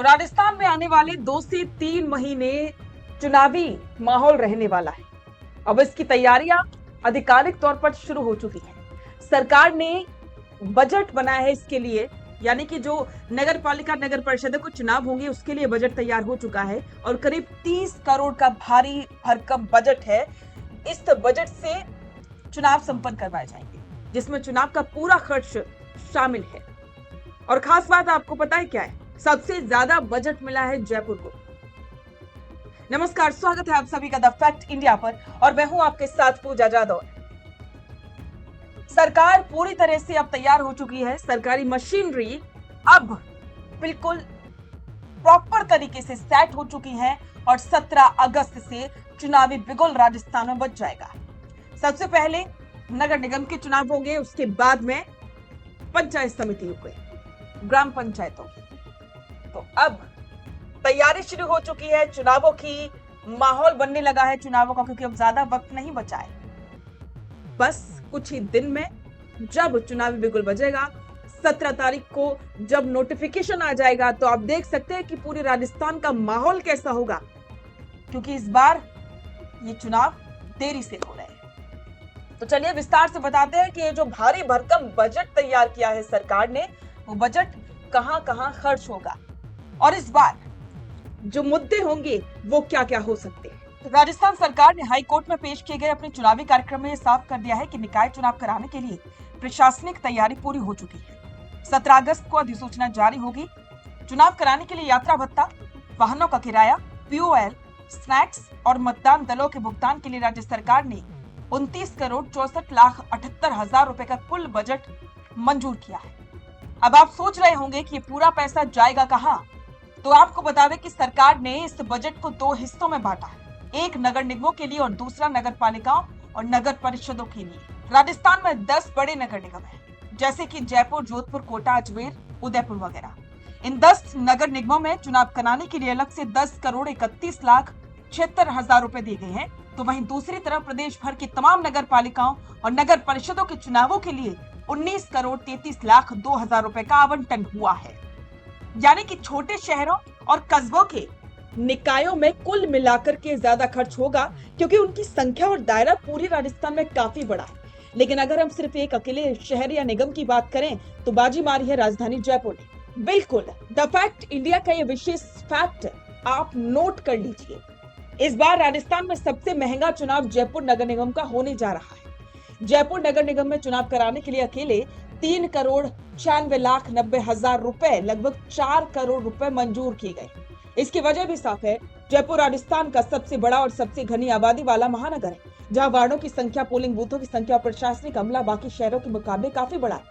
तो राजस्थान में आने वाले 2 से 3 महीने चुनावी माहौल रहने वाला है। अब इसकी तैयारियां आधिकारिक तौर पर शुरू हो चुकी है। सरकार ने बजट बनाया है इसके लिए, यानी कि जो नगर पालिका नगर परिषद को चुनाव होंगे उसके लिए बजट तैयार हो चुका है और करीब 30 करोड़ का भारी भरकम बजट है। इस बजट से चुनाव संपन्न करवाए जाएंगे जिसमें चुनाव का पूरा खर्च शामिल है। और खास बात आपको पता है क्या है? सबसे ज्यादा बजट मिला है जयपुर को। नमस्कार, स्वागत है आप सभी का द फैक्ट इंडिया पर और मैं हूं आपके साथ पूजा जादव। सरकार पूरी तरह से अब तैयार हो चुकी है। सरकारी मशीनरी अब बिल्कुल प्रॉपर तरीके से सेट हो चुकी है और 17 अगस्त से चुनावी बिगुल राजस्थान में बच जाएगा। सबसे पहले नगर निगम के चुनाव होंगे, उसके बाद में पंचायत समितियों के, ग्राम पंचायतों की। तो अब तैयारी शुरू हो चुकी है चुनावों की, माहौल बनने लगा है चुनावों का, क्योंकि अब ज्यादा वक्त नहीं बचा है। बस कुछ ही दिन में जब चुनावी बिगुल बजेगा, 17 तारीख को जब नोटिफिकेशन आ जाएगा, तो आप देख सकते हैं कि पूरे राजस्थान का माहौल कैसा होगा, क्योंकि इस बार ये चुनाव देरी से हो रहे हैं। तो चलिए विस्तार से बताते हैं कि ये जो भारी भरकम बजट तैयार किया है सरकार ने, वो बजट कहां कहां खर्च होगा और इस बार जो मुद्दे होंगे वो क्या क्या हो सकते हैं। तो राजस्थान सरकार ने हाई कोर्ट में पेश किए गए अपने चुनावी कार्यक्रम में यह साफ कर दिया है कि निकाय चुनाव कराने के लिए प्रशासनिक तैयारी पूरी हो चुकी है। 17 अगस्त को अधिसूचना जारी होगी। चुनाव कराने के लिए यात्रा भत्ता, वाहनों का किराया, पीओएल, स्नैक्स और मतदान दलों के भुगतान के लिए राज्य सरकार ने 29,64,78,000 रुपए का कुल बजट मंजूर किया है। अब आप सोच रहे होंगे कि ये पूरा पैसा जाएगा कहां? तो आपको बता दें कि सरकार ने इस बजट को 2 हिस्सों में बांटा है, एक नगर निगमों के लिए और दूसरा नगर पालिकाओं और नगर परिषदों के लिए। राजस्थान में 10 बड़े नगर निगम हैं, जैसे कि जयपुर, जोधपुर, कोटा, अजमेर, उदयपुर वगैरह। इन 10 नगर निगमों में चुनाव कराने के लिए अलग से 10,31,76,000 रुपए दिए गए हैं। तो वहीं दूसरी तरफ प्रदेश भर की तमाम नगर पालिकाओं और नगर परिषदों के चुनावों के लिए 19,33,02,000 रुपए का आवंटन हुआ है। यानी कि छोटे शहरों और कस्बों के निकायों में कुल मिलाकर के ज्यादा खर्च होगा, क्योंकि उनकी संख्या और दायरा पूरे राजस्थान में काफी बड़ा है। लेकिन अगर हम सिर्फ एक अकेले शहर या निगम की बात करें तो बाजी मारी है राजधानी जयपुर ने। बिल्कुल, द फैक्ट इंडिया का ये विशेष फैक्ट आप नोट कर लीजिए। इस बार राजस्थान में सबसे महंगा चुनाव जयपुर नगर निगम का होने जा रहा है। जयपुर नगर निगम में चुनाव कराने के लिए अकेले 3,96,90,000 रुपए, लगभग 4 करोड़ रुपए मंजूर किए गए। इसकी वजह भी साफ है। जयपुर राजस्थान का सबसे बड़ा और सबसे घनी आबादी वाला महानगर है, जहां वार्डों की संख्या, पोलिंग बूथों की संख्या और प्रशासनिक अमला बाकी शहरों के मुकाबले काफी बड़ा है।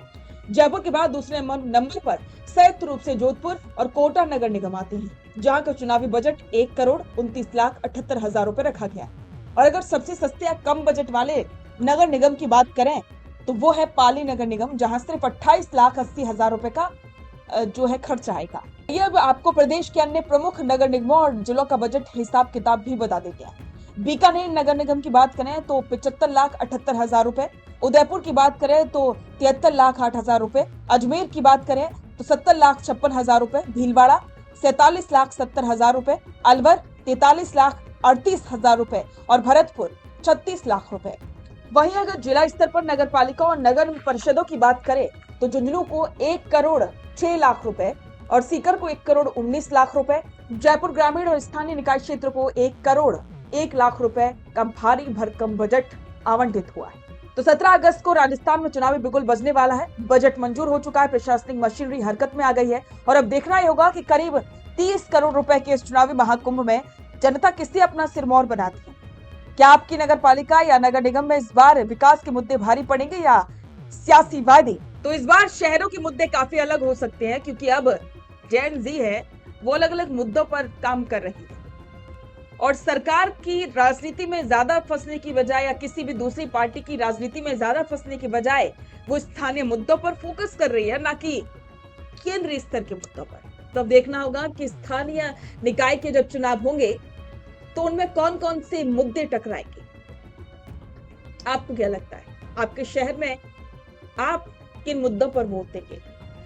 जयपुर के बाद दूसरे नंबर पर संयुक्त रूप से जोधपुर और कोटा नगर निगम आते हैं, जहां का चुनावी बजट 1,29,78,000 रुपए रखा गया है। और अगर सबसे सस्ते या कम बजट वाले नगर निगम की बात करें तो वो है पाली नगर निगम, जहां सिर्फ 28,80,000 रुपए का जो है खर्च आएगा। ये अब आपको प्रदेश के अन्य प्रमुख नगर निगमों और जिलों का बजट हिसाब किताब भी बता देते हैं। बीकानेर नगर निगम की बात करें तो 75,78,000 रुपए, उदयपुर की बात करें तो 73,08,000 रुपए, अजमेर की बात करें तो 70,56,000 रुपए, भीलवाड़ा 47,70,000 रुपए, अलवर 43,38,000 रुपए और भरतपुर 36 लाख रुपए। वहीं अगर जिला स्तर पर नगर पालिका और नगर परिषदों की बात करें तो झुंझुनू को 1,06,00,000 रुपए और सीकर को 1,19,00,000 रुपए, जयपुर ग्रामीण और स्थानीय निकाय क्षेत्र को 1,01,00,000 रुपए का भारी भरकम बजट आवंटित हुआ है। तो 17 अगस्त को राजस्थान में चुनावी बिगुल बजने वाला है। बजट मंजूर हो चुका है, प्रशासनिक मशीनरी हरकत में आ गई है और अब देखना ही होगा कि करीब 30 करोड़ रुपए के इस चुनावी महाकुंभ में जनता किससे अपना सिरमौर बनाती है। क्या आपकी नगर पालिका या नगर निगम में इस बार विकास के मुद्दे भारी पड़ेंगे या सियासी वादे? तो इस बार शहरों के मुद्दे काफी अलग हो सकते हैं, क्योंकि अब जेन जी है वो अलग अलग मुद्दों पर काम कर रही है और सरकार की राजनीति में ज्यादा फंसने की बजाय या किसी भी दूसरी पार्टी की राजनीति में ज्यादा फंसने की बजाय वो स्थानीय मुद्दों पर फोकस कर रही है, ना कि केंद्रीय स्तर के मुद्दों पर। तो अब देखना होगा कि स्थानीय निकाय के जब चुनाव होंगे तो उनमें कौन कौन से मुद्दे टकराएंगे। आपको क्या लगता है, आपके शहर में आप किन मुद्दों पर वोट देंगे?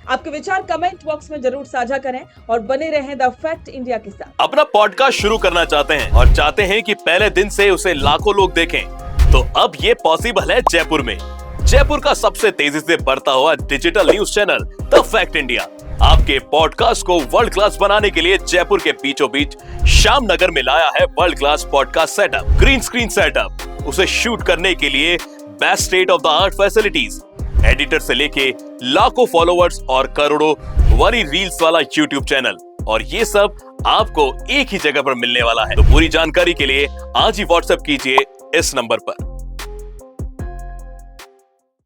आपके विचार कमेंट बॉक्स में जरूर साझा करें और बने रहें द फैक्ट इंडिया के साथ। अपना पॉडकास्ट शुरू करना चाहते हैं और चाहते हैं कि पहले दिन से उसे लाखों लोग देखें, तो अब ये पॉसिबल है जयपुर में। जयपुर का सबसे तेजी से बढ़ता हुआ digital news channel the fact India आपके पॉडकास्ट को वर्ल्ड क्लास बनाने के लिए जयपुर के बीचों बीच श्याम नगर में लाया है world class podcast setup, green screen setup, उसे शूट करने के लिए best state of the art facilities, editor से लेके लाखों फॉलोवर्स और करोड़ों वरी रील्स वाला यूट्यूब चैनल, और ये सब आपको एक ही जगह पर मिलने वाला है। तो पूरी जानकारी के लिए आज ही व्हाट्सएप कीजिए इस नंबर पर।